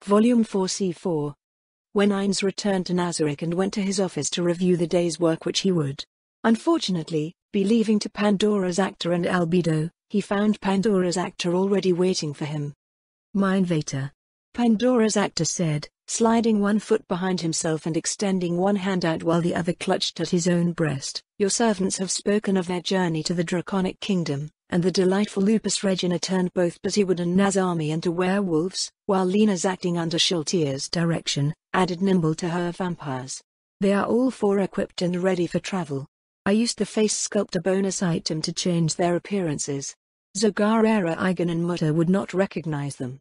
Volume 4 C4. When Ines returned to Nazarick and went to his office to review the day's work which he would, unfortunately, be leaving to Pandora's actor and Albedo, he found Pandora's actor already waiting for him. "Mein Vater," Pandora's actor said, sliding one foot behind himself and extending one hand out while the other clutched at his own breast. "Your servants have spoken of their journey to the Draconic Kingdom, and the delightful Lupus Regina turned both Busywood and Nazami into werewolves, while Lena's acting under Schultier's direction, added Nimble to her vampires. They are all four equipped and ready for travel. I used the face sculptor bonus item to change their appearances. Zagarera, Eigen and Mutter would not recognize them."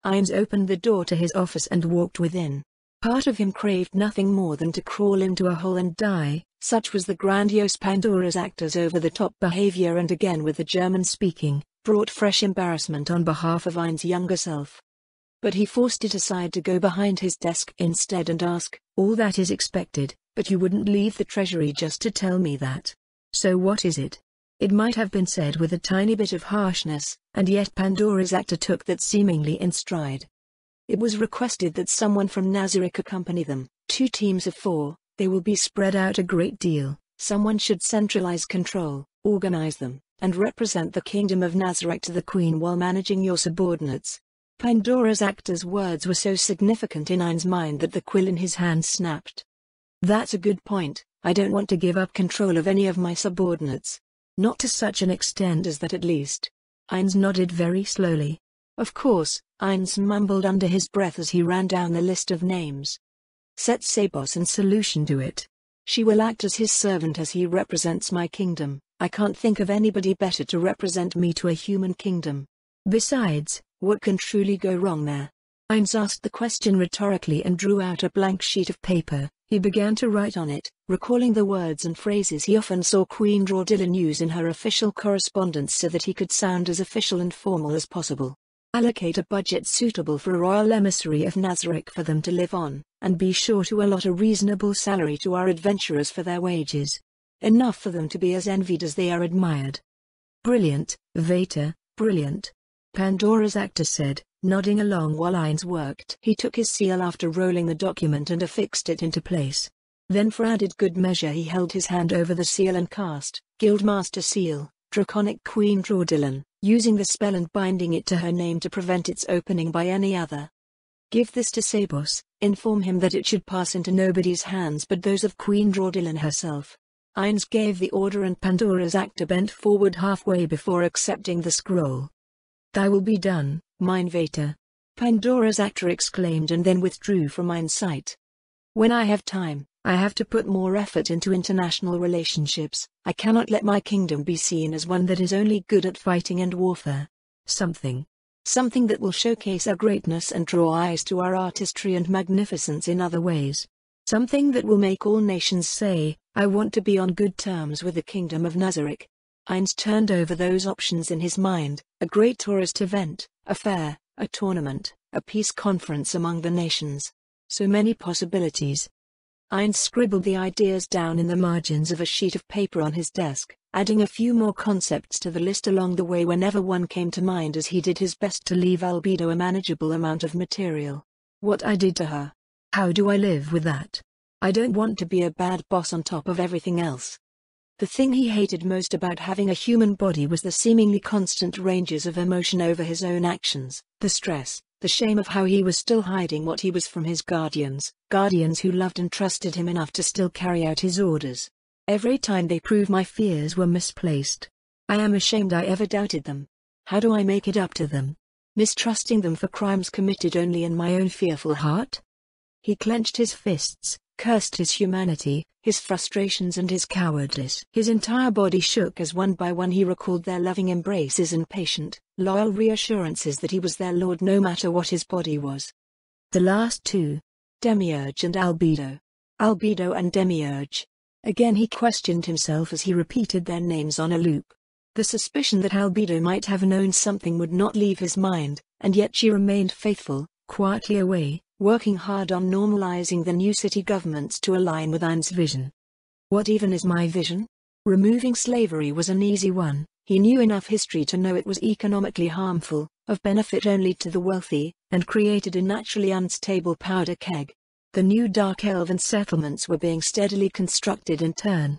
Ines opened the door to his office and walked within. Part of him craved nothing more than to crawl into a hole and die, such was the grandiose Pandora's actor's over-the-top behavior, and again with the German speaking, brought fresh embarrassment on behalf of Ines' younger self. But he forced it aside to go behind his desk instead and ask, "All that is expected, but you wouldn't leave the treasury just to tell me that. So what is it?" It might have been said with a tiny bit of harshness, and yet Pandora's actor took that seemingly in stride. It was requested that someone from Nazarick accompany them, 2 teams of 4, they will be spread out a great deal. Someone should centralize control, organize them, and represent the Kingdom of Nazarick to the Queen while managing your subordinates. Pandora's actor's words were so significant in Ines' mind that the quill in his hand snapped. "That's a good point. I don't want to give up control of any of my subordinates. Not to such an extent as that, at least." Ines nodded very slowly. "Of course," Ines mumbled under his breath as he ran down the list of names. "Set Sabos in solution to it. She will act as his servant as he represents my kingdom. I can't think of anybody better to represent me to a human kingdom. Besides, what can truly go wrong there?" Ines asked the question rhetorically and drew out a blank sheet of paper. He began to write on it, recalling the words and phrases he often saw Queen Draudillan use in her official correspondence so that he could sound as official and formal as possible. Allocate a budget suitable for a royal emissary of Nazarick for them to live on, and be sure to allot a reasonable salary to our adventurers for their wages. Enough for them to be as envied as they are admired. "Brilliant, Vater, brilliant," Pandora's actor said, nodding along while Ines worked. He took his seal after rolling the document and affixed it into place. Then for added good measure he held his hand over the seal and cast, "Guildmaster Seal, Draconic Queen Draudillan," using the spell and binding it to her name to prevent its opening by any other. "Give this to Sabos, inform him that it should pass into nobody's hands but those of Queen Draudillan herself." Ines gave the order and Pandora's actor bent forward halfway before accepting the scroll. "Thy will be done, mein Vater," Pandora's actor exclaimed and then withdrew from Ines' sight. "When I have time, I have to put more effort into international relationships. I cannot let my kingdom be seen as one that is only good at fighting and warfare. Something that will showcase our greatness and draw eyes to our artistry and magnificence in other ways. Something that will make all nations say, 'I want to be on good terms with the Kingdom of Nazarick.'" Ines turned over those options in his mind: a great tourist event, a fair, a tournament, a peace conference among the nations. So many possibilities. Ines scribbled the ideas down in the margins of a sheet of paper on his desk, adding a few more concepts to the list along the way whenever one came to mind, as he did his best to leave Albedo a manageable amount of material. "What I did to her. How do I live with that? I don't want to be a bad boss on top of everything else." The thing he hated most about having a human body was the seemingly constant ranges of emotion over his own actions, the stress, the shame of how he was still hiding what he was from his guardians who loved and trusted him enough to still carry out his orders. Every time they prove my fears were misplaced. I am ashamed I ever doubted them. How do I make it up to them? Mistrusting them for crimes committed only in my own fearful heart? He clenched his fists, cursed his humanity, his frustrations and his cowardice. His entire body shook as one by one he recalled their loving embraces and patient, loyal reassurances that he was their lord no matter what his body was. The last two. Demiurge and Albedo. Albedo and Demiurge. Again he questioned himself as he repeated their names on a loop. The suspicion that Albedo might have known something would not leave his mind, and yet she remained faithful, quietly away, working hard on normalizing the new city governments to align with Ines' vision. What even is my vision? Removing slavery was an easy one. He knew enough history to know it was economically harmful, of benefit only to the wealthy, and created a naturally unstable powder keg. The new dark elven settlements were being steadily constructed in turn.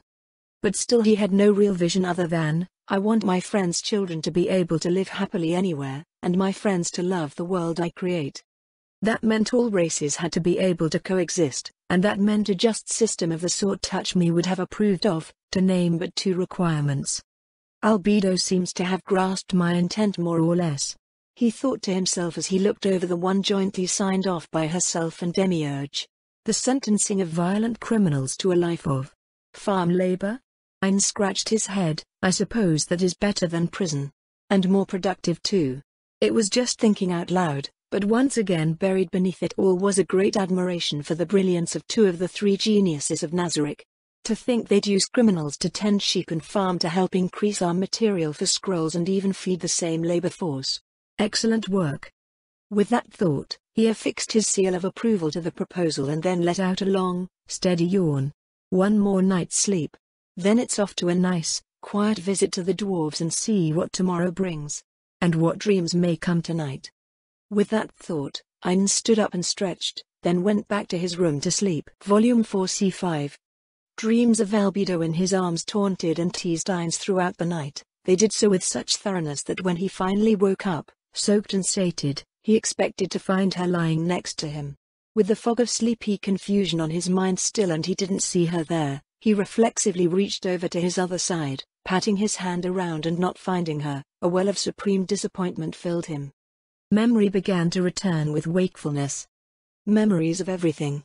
But still he had no real vision other than, I want my friends' children to be able to live happily anywhere, and my friends to love the world I create. That meant all races had to be able to coexist, and that meant a just system of the sort Touch Me would have approved of, to name but two requirements. Albedo seems to have grasped my intent more or less. He thought to himself as he looked over the one jointly signed off by herself and Demiurge. The sentencing of violent criminals to a life of farm labor? Ein scratched his head. I suppose that is better than prison. And more productive too. It was just thinking out loud, but once again buried beneath it all was a great admiration for the brilliance of two of the three geniuses of Nazarick. To think they'd use criminals to tend sheep and farm to help increase our material for scrolls and even feed the same labor force. Excellent work. With that thought, he affixed his seal of approval to the proposal and then let out a long, steady yawn. One more night's sleep. Then it's off to a nice, quiet visit to the dwarves and see what tomorrow brings. And what dreams may come tonight. With that thought, Ein stood up and stretched, then went back to his room to sleep. Volume 4 C5. Dreams of Albedo in his arms taunted and teased Ain's throughout the night. They did so with such thoroughness that when he finally woke up, soaked and sated, he expected to find her lying next to him. With the fog of sleepy confusion on his mind still and he didn't see her there, he reflexively reached over to his other side, patting his hand around and not finding her. A well of supreme disappointment filled him. Memory began to return with wakefulness. Memories of everything.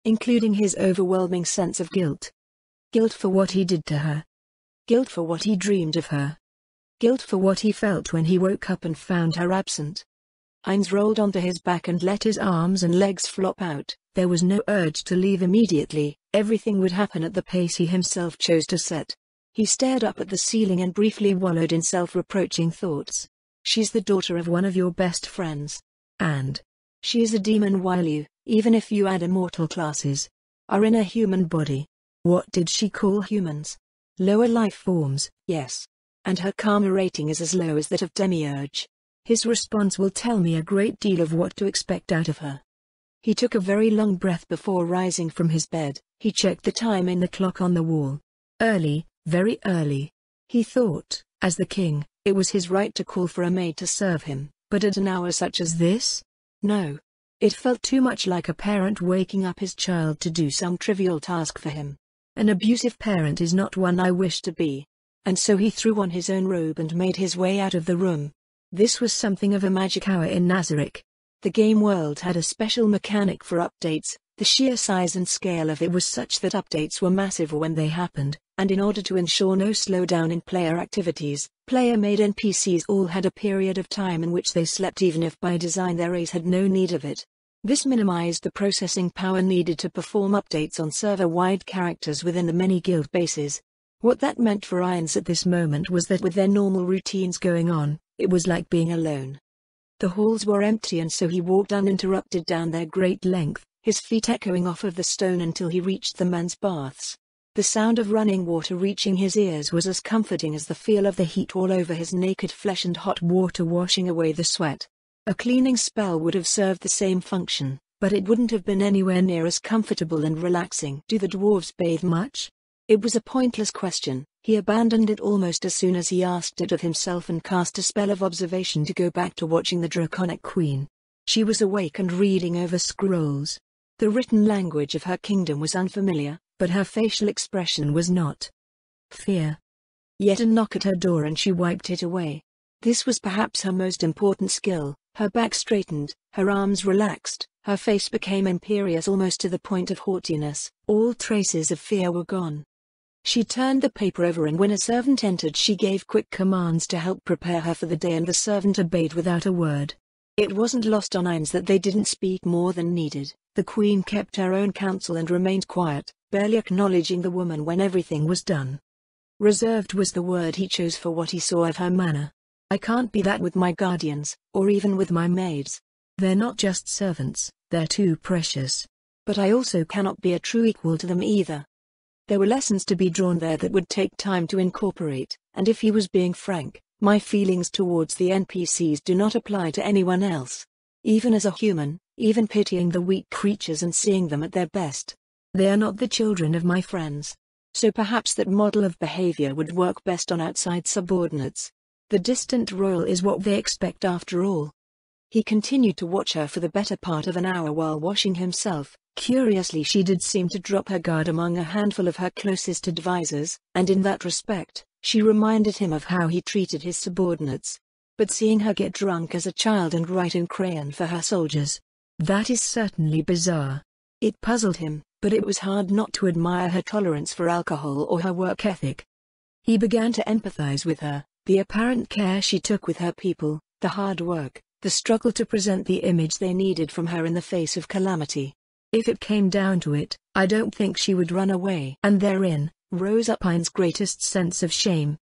Including his overwhelming sense of guilt. Guilt for what he did to her. Guilt for what he dreamed of her. Guilt for what he felt when he woke up and found her absent. Ainz rolled onto his back and let his arms and legs flop out. There was no urge to leave immediately. Everything would happen at the pace he himself chose to set. He stared up at the ceiling and briefly wallowed in self-reproaching thoughts. She's the daughter of one of your best friends. And she is a demon while you, even if you add immortal classes, are in a human body. What did she call humans? Lower life forms, yes. And her karma rating is as low as that of Demiurge. His response will tell me a great deal of what to expect out of her. He took a very long breath before rising from his bed. He checked the time in the clock on the wall. Early. Very early. He thought, as the king, it was his right to call for a maid to serve him, but at an hour such as this? No. It felt too much like a parent waking up his child to do some trivial task for him. An abusive parent is not one I wish to be. And so he threw on his own robe and made his way out of the room. This was something of a magic hour in Nazarick. The game world had a special mechanic for updates. The sheer size and scale of it was such that updates were massive when they happened, and in order to ensure no slowdown in player activities, player-made NPCs all had a period of time in which they slept even if by design their race had no need of it. This minimized the processing power needed to perform updates on server-wide characters within the many guild bases. What that meant for Irons at this moment was that with their normal routines going on, it was like being alone. The halls were empty and so he walked uninterrupted down their great length, his feet echoing off of the stone until he reached the men's baths. The sound of running water reaching his ears was as comforting as the feel of the heat all over his naked flesh and hot water washing away the sweat. A cleaning spell would have served the same function, but it wouldn't have been anywhere near as comfortable and relaxing. Do the dwarves bathe much? It was a pointless question. He abandoned it almost as soon as he asked it of himself and cast a spell of observation to go back to watching the Draconic Queen. She was awake and reading over scrolls. The written language of her kingdom was unfamiliar, but her facial expression was not. Fear. Yet a knock at her door and she wiped it away. This was perhaps her most important skill. Her back straightened, her arms relaxed, her face became imperious almost to the point of haughtiness. All traces of fear were gone. She turned the paper over and when a servant entered she gave quick commands to help prepare her for the day and the servant obeyed without a word. It wasn't lost on Ainz that they didn't speak more than needed. The queen kept her own counsel and remained quiet, barely acknowledging the woman when everything was done. Reserved was the word he chose for what he saw of her manner. I can't be that with my guardians, or even with my maids. They're not just servants, they're too precious. But I also cannot be a true equal to them either. There were lessons to be drawn there that would take time to incorporate, and if he was being frank, My feelings towards the NPCs do not apply to anyone else. Even as a human, even pitying the weak creatures and seeing them at their best. They are not the children of my friends. So perhaps that model of behavior would work best on outside subordinates. The distant royal is what they expect after all. He continued to watch her for the better part of an hour while washing himself. Curiously, she did seem to drop her guard among a handful of her closest advisors, and in that respect, she reminded him of how he treated his subordinates. But seeing her get drunk as a child and write in crayon for her soldiers, that is certainly bizarre. It puzzled him, but it was hard not to admire her tolerance for alcohol or her work ethic. He began to empathize with her, the apparent care she took with her people, the hard work, the struggle to present the image they needed from her in the face of calamity. If it came down to it, I don't think she would run away. And therein rose up Ain's greatest sense of shame.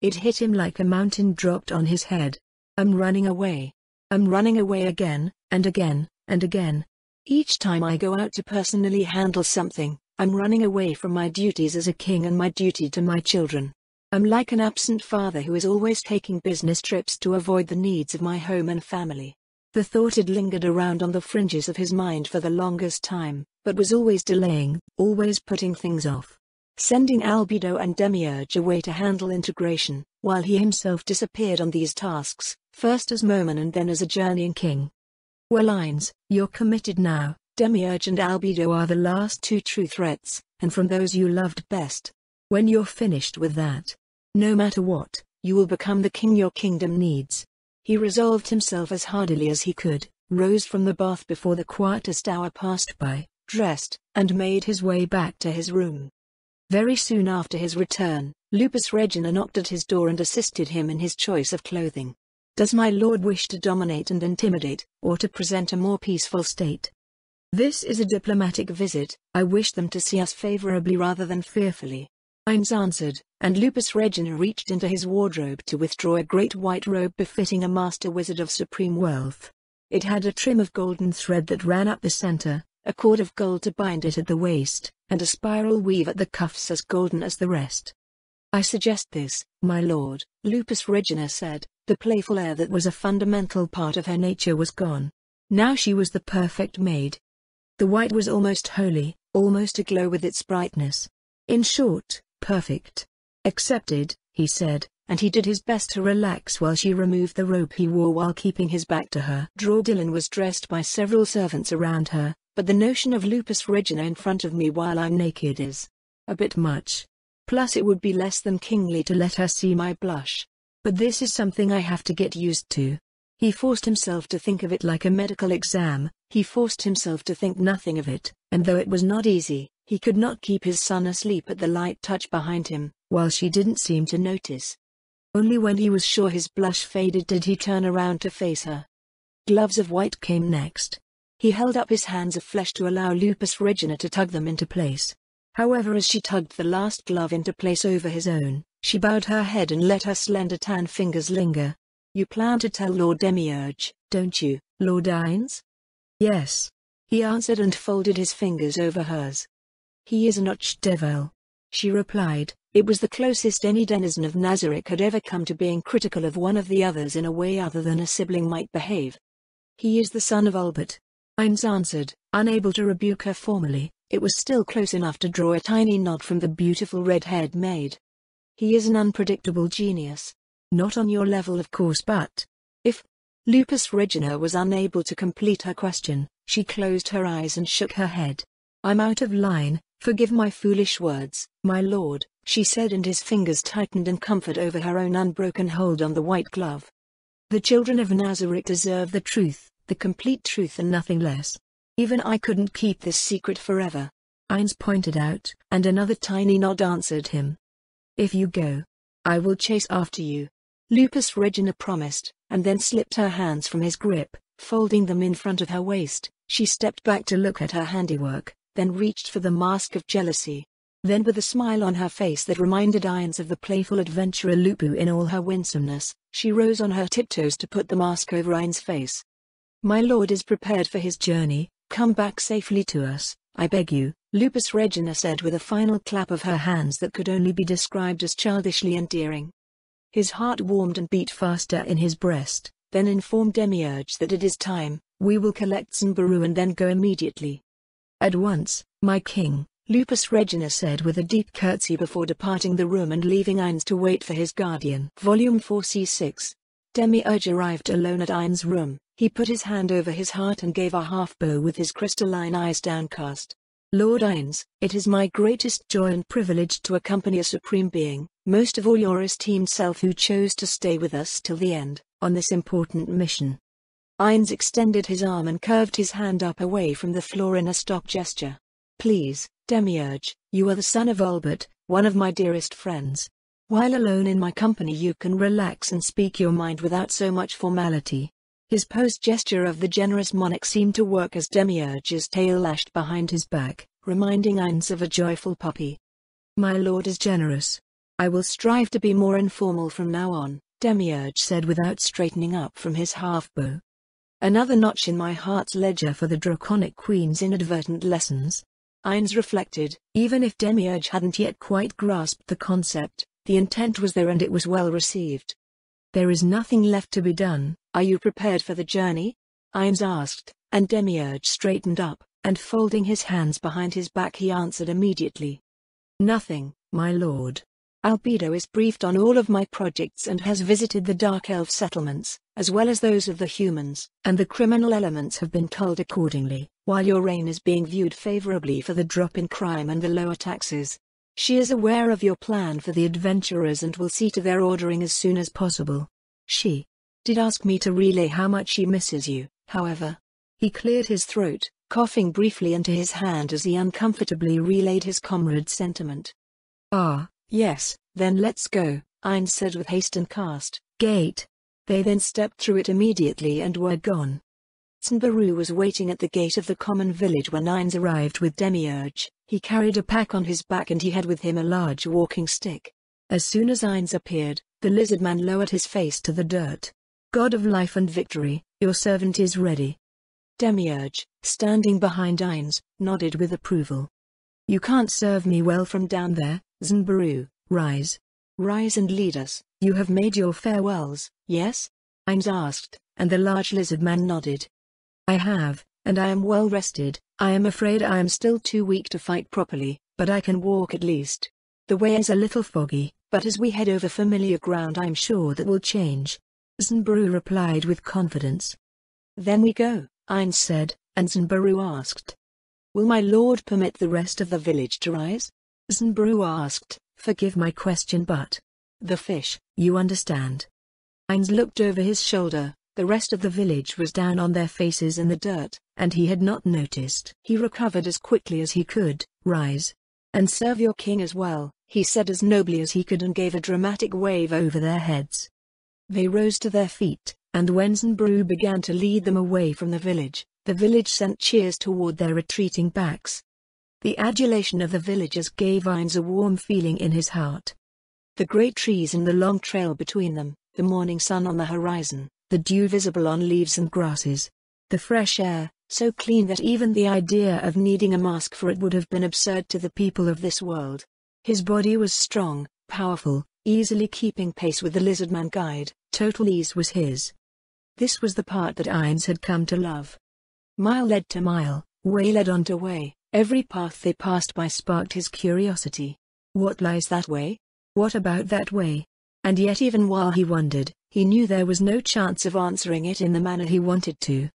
It hit him like a mountain dropped on his head. I'm running away. I'm running away again, and again, and again. Each time I go out to personally handle something, I'm running away from my duties as a king and my duty to my children. I'm like an absent father who is always taking business trips to avoid the needs of my home and family. The thought had lingered around on the fringes of his mind for the longest time, but was always delaying, always putting things off. Sending Albedo and Demiurge away to handle integration, while he himself disappeared on these tasks, first as Moman and then as a journeying king. Well, Ainz, you're committed now. Demiurge and Albedo are the last two true threats, and from those you loved best. When you're finished with that, no matter what, you will become the king your kingdom needs. He resolved himself as hardily as he could, rose from the bath before the quietest hour passed by, dressed, and made his way back to his room. Very soon after his return, Lupus Regina knocked at his door and assisted him in his choice of clothing. Does my lord wish to dominate and intimidate, or to present a more peaceful state? This is a diplomatic visit. I wish them to see us favorably rather than fearfully. Ainz answered, and Lupus Regina reached into his wardrobe to withdraw a great white robe befitting a master wizard of supreme wealth. It had a trim of golden thread that ran up the center, a cord of gold to bind it at the waist, and a spiral weave at the cuffs as golden as the rest. I suggest this, my lord, Lupus Regina said. The playful air that was a fundamental part of her nature was gone. Now she was the perfect maid. The white was almost holy, almost aglow with its brightness. In short, perfect. Accepted, he said, and he did his best to relax while she removed the robe he wore while keeping his back to her. Dylan was dressed by several servants around her, but the notion of Lupus Regina in front of me while I'm naked is a bit much. Plus it would be less than kingly to let her see my blush. But this is something I have to get used to. He forced himself to think of it like a medical exam. He forced himself to think nothing of it, and though it was not easy, he could not keep his son asleep at the light touch behind him, while she didn't seem to notice. Only when he was sure his blush faded did he turn around to face her. Gloves of white came next. He held up his hands of flesh to allow Lupus Regina to tug them into place. However, as she tugged the last glove into place over his own, she bowed her head and let her slender tan fingers linger. You plan to tell Lord Demiurge, don't you, Lord Ainz? Yes, he answered and folded his fingers over hers. He is an Archdevil, she replied. It was the closest any denizen of Nazarick had ever come to being critical of one of the others in a way other than a sibling might behave. He is the son of Albert, Ainz answered, unable to rebuke her formally. It was still close enough to draw a tiny nod from the beautiful red-haired maid. He is an unpredictable genius. Not on your level of course, but... If... Lupus Regina was unable to complete her question. She closed her eyes and shook her head. I'm out of line, forgive my foolish words, my lord, she said, and his fingers tightened in comfort over her own unbroken hold on the white glove. The children of Nazarick deserve the truth, the complete truth and nothing less. Even I couldn't keep this secret forever, Ainz pointed out, and another tiny nod answered him. If you go, I will chase after you, Lupus Regina promised, and then slipped her hands from his grip, folding them in front of her waist. She stepped back to look at her handiwork, then reached for the mask of jealousy. Then, with a smile on her face that reminded Ainz of the playful adventurer Lupu in all her winsomeness, she rose on her tiptoes to put the mask over Ain's face. My lord is prepared for his journey. Come back safely to us, I beg you, Lupus Regina said with a final clap of her hands that could only be described as childishly endearing. His heart warmed and beat faster in his breast, then informed Demiurge that it is time. We will collect Zimbaru and then go immediately. At once, my king, Lupus Regina said with a deep curtsy before departing the room and leaving Ainz to wait for his guardian. Volume 4 C6. Demiurge arrived alone at Ainz's room. He put his hand over his heart and gave a half bow with his crystalline eyes downcast. Lord Ainz, it is my greatest joy and privilege to accompany a supreme being, most of all your esteemed self who chose to stay with us till the end, on this important mission. Ainz extended his arm and curved his hand up away from the floor in a stop gesture. Please, Demiurge, you are the son of Albert, one of my dearest friends. While alone in my company you can relax and speak your mind without so much formality. His post-gesture of the generous monarch seemed to work as Demiurge's tail lashed behind his back, reminding Ainz of a joyful puppy. My lord is generous. I will strive to be more informal from now on, Demiurge said without straightening up from his half-bow. Another notch in my heart's ledger for the Draconic Queen's inadvertent lessons. Ainz reflected, even if Demiurge hadn't yet quite grasped the concept, the intent was there and it was well received. There is nothing left to be done. Are you prepared for the journey? Ainz asked, and Demiurge straightened up, and folding his hands behind his back he answered immediately. Nothing, my lord. Albedo is briefed on all of my projects and has visited the Dark Elf settlements, as well as those of the humans, and the criminal elements have been told accordingly, while your reign is being viewed favorably for the drop in crime and the lower taxes. She is aware of your plan for the adventurers and will see to their ordering as soon as possible. She did ask me to relay how much she misses you, however. He cleared his throat, coughing briefly into his hand as he uncomfortably relayed his comrade's sentiment. Ah, yes, then let's go, Ainz said with haste and cast gate. They then stepped through it immediately and were gone. Zimbaru was waiting at the gate of the common village when Ainz arrived with Demiurge. He carried a pack on his back and he had with him a large walking stick. As soon as Ainz appeared, the lizard man lowered his face to the dirt. God of life and victory, your servant is ready. Demiurge, standing behind Ainz, nodded with approval. You can't serve me well from down there, Zimbaru. Rise. Rise and lead us. You have made your farewells, yes? Ainz asked, and the large lizard man nodded. I have, and I am well rested. I am afraid I am still too weak to fight properly, but I can walk at least. The way is a little foggy, but as we head over familiar ground I'm sure that will change. Zimbaru replied with confidence. Then we go, Ainz said, and Zimbaru asked. Will my lord permit the rest of the village to rise? Zimbaru asked, forgive my question but... The fish, you understand. Ainz looked over his shoulder. The rest of the village was down on their faces in the dirt, and he had not noticed. He recovered as quickly as he could. Rise. And serve your king as well, he said as nobly as he could and gave a dramatic wave over their heads. They rose to their feet, and when Zimbaru began to lead them away from the village sent cheers toward their retreating backs. The adulation of the villagers gave Ainz a warm feeling in his heart. The great trees and the long trail between them, the morning sun on the horizon, the dew visible on leaves and grasses. The fresh air, so clean that even the idea of needing a mask for it would have been absurd to the people of this world. His body was strong, powerful, easily keeping pace with the lizardman guide. Total ease was his. This was the part that Ainz had come to love. Mile led to mile, way led on to way. Every path they passed by sparked his curiosity. What lies that way? What about that way? And yet even while he wondered, he knew there was no chance of answering it in the manner he wanted to.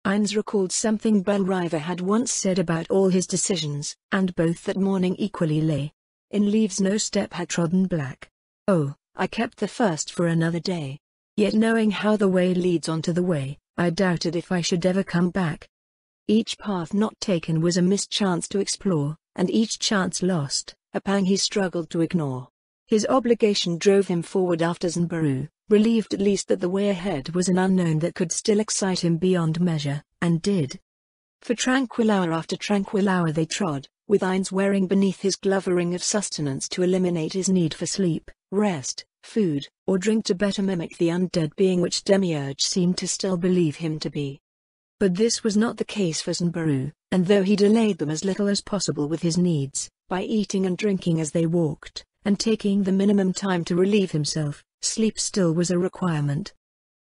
Ainz recalled something Belriver had once said about all his decisions, and both that morning equally lay. In leaves no step had trodden black. Oh, I kept the first for another day. Yet knowing how the way leads on to the way, I doubted if I should ever come back. Each path not taken was a missed chance to explore, and each chance lost, a pang he struggled to ignore. His obligation drove him forward after Zimbaru, relieved at least that the way ahead was an unknown that could still excite him beyond measure, and did. For tranquil hour after tranquil hour they trod, with Ainz wearing beneath his glove a ring of sustenance to eliminate his need for sleep, rest, food, or drink to better mimic the undead being which Demiurge seemed to still believe him to be. But this was not the case for Zimbaru, and though he delayed them as little as possible with his needs, by eating and drinking as they walked, and taking the minimum time to relieve himself, sleep still was a requirement.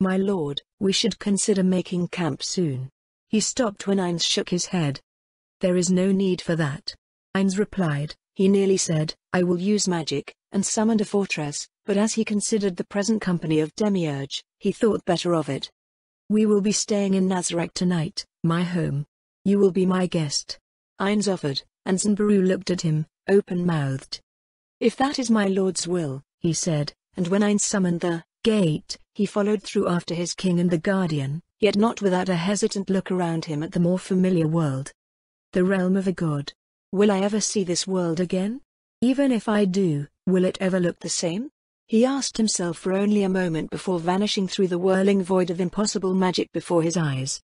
"My lord, we should consider making camp soon." He stopped when Ainz shook his head. "There is no need for that," Ainz replied. He nearly said, "I will use magic," and summoned a fortress, but as he considered the present company of Demiurge, he thought better of it. "We will be staying in Nazareth tonight, my home. You will be my guest," Ainz offered, and Zanbaru looked at him, open-mouthed. "If that is my lord's will," he said, and when Ainz summoned the gate, he followed through after his king and the guardian, yet not without a hesitant look around him at the more familiar world. The realm of a god. Will I ever see this world again? Even if I do, will it ever look the same? He asked himself for only a moment before vanishing through the whirling void of impossible magic before his eyes.